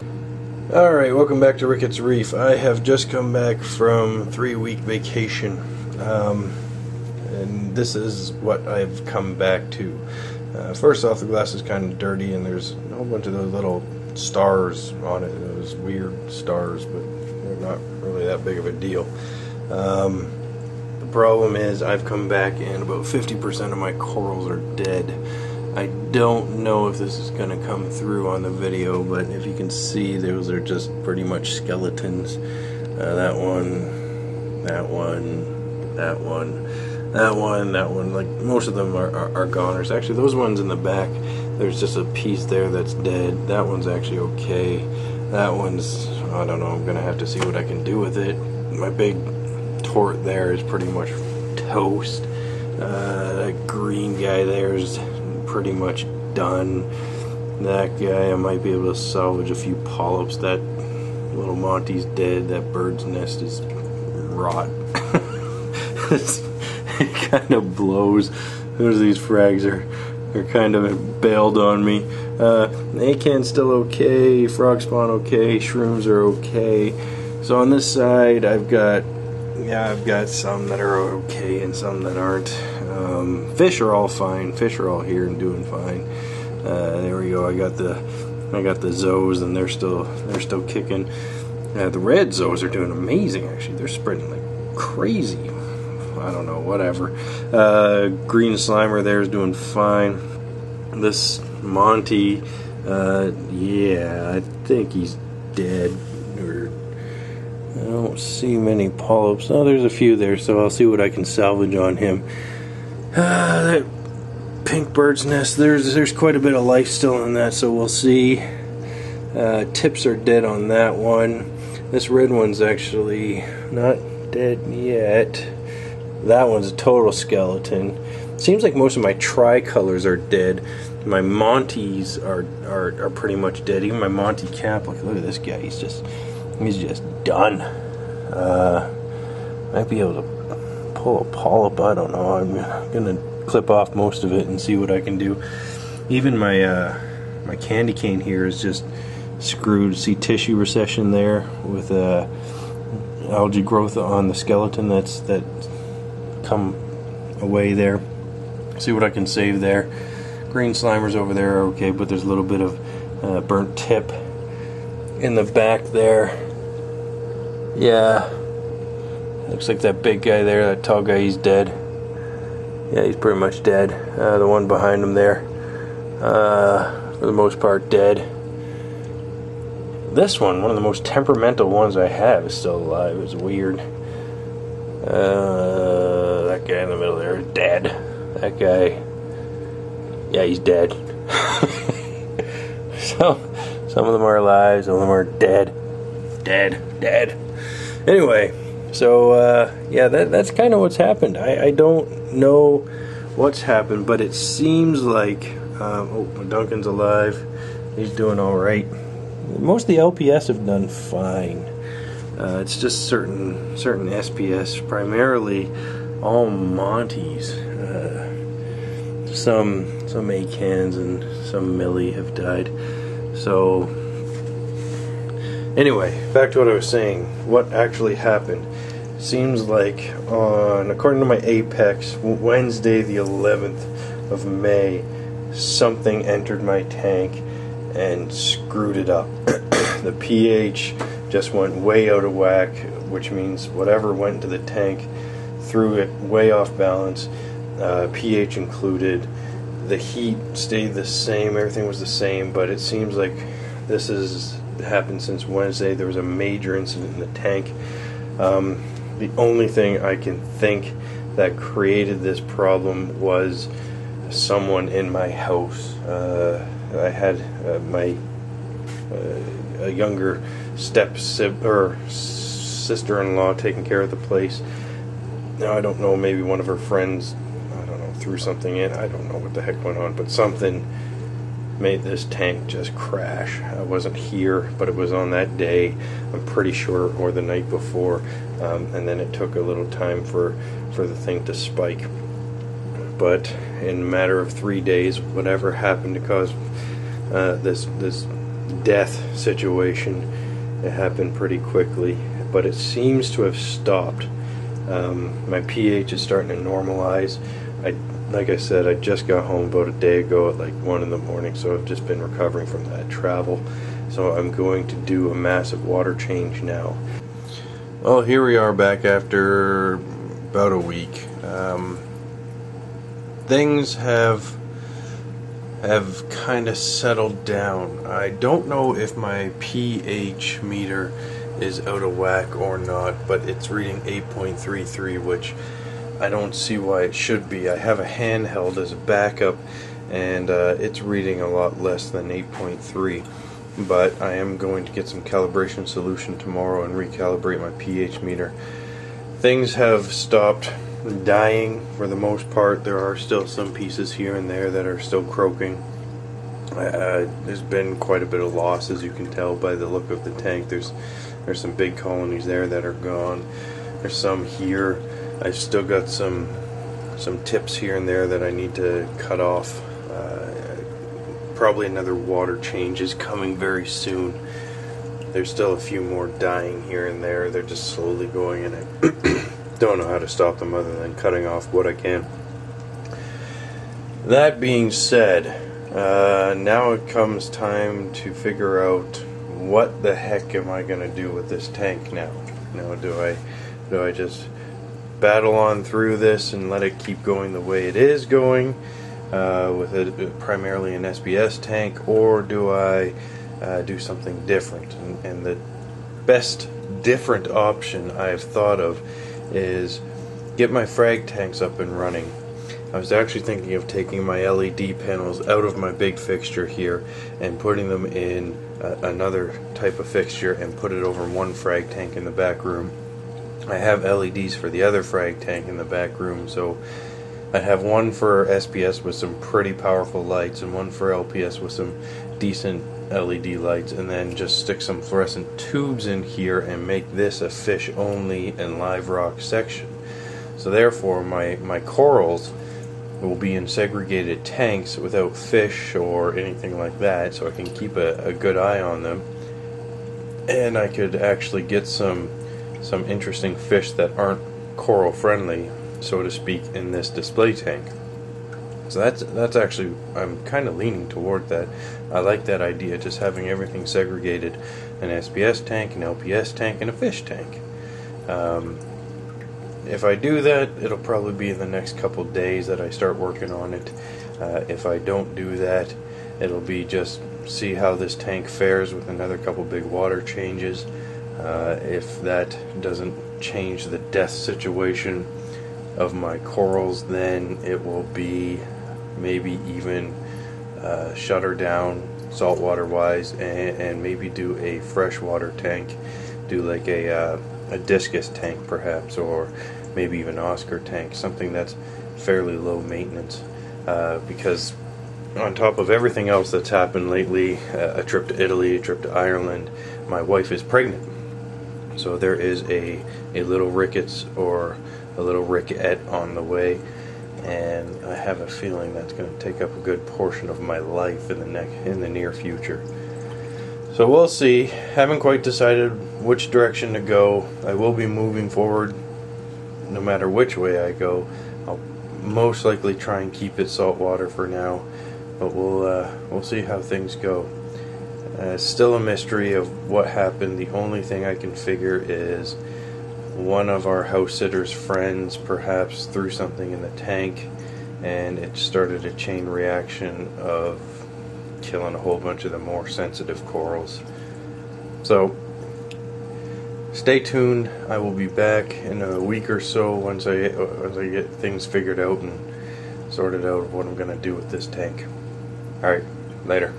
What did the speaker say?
Alright, welcome back to Rickets Reef. I have just come back from 3-week vacation, and this is what I've come back to. First off, the glass is kind of dirty, and there's a whole bunch of those little stars on it, those weird stars, but they're not really that big of a deal. The problem is I've come back and about 50% of my corals are dead. I don't know if this is going to come through on the video, but if you can see, those are just pretty much skeletons. That one, that one, that one, that one, that one. Like, most of them are goners. Actually, those ones in the back, there's just a piece there that's dead. That one's actually okay. That one's, I don't know, I'm going to have to see what I can do with it. My big tort there is pretty much toast. That green guy there is pretty much done. That guy, I might be able to salvage a few polyps. That little Monty's dead. That bird's nest is rot. It kind of blows. There's these frags are kind of bailed on me. Acan's still okay. Frog spawn okay. Shrooms are okay. So on this side, I've got some that are okay and some that aren't. Fish are all fine. Fish are all here and doing fine. There we go. I got the zoes, and they're still kicking. The red zoes are doing amazing. Actually, they're spreading like crazy. I don't know. Whatever. Green slimer there is doing fine. This Monty, yeah, I think he's dead. I don't see many polyps. Oh, there's a few there, so I'll see what I can salvage on him. That pink bird's nest, there's quite a bit of life still in that, so we'll see. Tips are dead on that one. This red one's actually not dead yet. That one's a total skeleton. Seems like most of my tricolors are dead. My Monties are pretty much dead. Even my Monty cap, look at this guy. He's just done. Might be able to pull a polyp. I don't know. I'm gonna clip off most of it and see what I can do. Even my my candy cane here is just screwed. See tissue recession there with algae growth on the skeleton that come away there. See what I can save there. Green slimers over there are okay, but there's a little bit of burnt tip in the back there. Yeah, looks like that big guy there, that tall guy, he's dead. Yeah, he's pretty much dead. The one behind him there, for the most part, dead. This one of the most temperamental ones I have, is still alive. It's weird. That guy in the middle there is dead. That guy, yeah, he's dead. So, some of them are alive, some of them are dead. Dead. Anyway, so yeah, that's kind of what's happened. I don't know what's happened, but it seems like oh, my Duncan's alive. He's doing all right. Most of the LPS have done fine. It's just certain SPS, primarily all Monties. Some Acans and some Millie have died. So anyway, back to what I was saying. What actually happened? Seems like according to my Apex, Wednesday the 11th of May, something entered my tank and screwed it up. The pH just went way out of whack, which means whatever went into the tank threw it way off balance, pH included. The heat stayed the same, everything was the same, but it seems like this has happened since Wednesday. There was a major incident in the tank. The only thing I can think that created this problem was someone in my house. I had a younger sister-in-law taking care of the place. Now I don't know, maybe one of her friends, I don't know, threw something in. I don't know what the heck went on, but something made this tank just crash. I wasn't here, but it was on that day, I'm pretty sure, or the night before, and then it took a little time for the thing to spike. But in a matter of 3 days, whatever happened to cause this death situation. It happened pretty quickly, but it seems to have stopped. My pH is starting to normalize. Like I said, I just got home about a day ago at like 1 in the morning, so I've just been recovering from that travel. So I'm going to do a massive water change now. Well, here we are back after about a week. Things have kind of settled down. I don't know if my pH meter is out of whack or not, but it's reading 8.33, which I don't see why it should be. I have a handheld as a backup, and it's reading a lot less than 8.3. But I am going to get some calibration solution tomorrow and recalibrate my pH meter. Things have stopped dying for the most part. There are still some pieces here and there that are still croaking. There's been quite a bit of loss, as you can tell by the look of the tank. There's some big colonies there that are gone. There's some here. I've still got some tips here and there that I need to cut off. Probably another water change is coming very soon. There's still a few more dying here and there. They're just slowly going, and I don't know how to stop them other than cutting off what I can. That being said, now it comes time to figure out what the heck am I going to do with this tank now. Do I just battle on through this and let it keep going the way it is going, with primarily an SBS tank, or do I do something different? And the best different option I've thought of is get my frag tanks up and running. I was actually thinking of taking my LED panels out of my big fixture here and putting them in another type of fixture and put it over one frag tank in the back room. I have LEDs for the other frag tank in the back room, so I have one for SPS with some pretty powerful lights and one for LPS with some decent LED lights, and then just stick some fluorescent tubes in here and make this a fish only and live rock section. So therefore my corals will be in segregated tanks without fish or anything like that, so I can keep a good eye on them, and I could actually get some interesting fish that aren't coral friendly, so to speak, in this display tank. So that's actually, I'm kind of leaning toward that. I like that idea, just having everything segregated: an SPS tank, an LPS tank, and a fish tank. If I do that, it'll probably be in the next couple days that I start working on it. If I don't do that, it'll be just see how this tank fares with another couple big water changes. If that doesn't change the death situation of my corals, then it will be maybe even shutter down saltwater wise, and maybe do a freshwater tank, do like a discus tank perhaps, or maybe even Oscar tank, something that's fairly low maintenance, because on top of everything else that's happened lately, a trip to Italy, a trip to Ireland, my wife is pregnant. So there is a little rickets or a little ricket on the way, and I have a feeling that's going to take up a good portion of my life in the near future. So we'll see. Haven't quite decided which direction to go. I will be moving forward no matter which way I go. I'll most likely try and keep it saltwater for now, but we'll see how things go. Still a mystery of what happened. The only thing I can figure is one of our house sitters' friends perhaps threw something in the tank, and it started a chain reaction of killing a whole bunch of the more sensitive corals. So stay tuned. I will be back in a week or so once I get things figured out and sorted out what I'm going to do with this tank. Alright, later.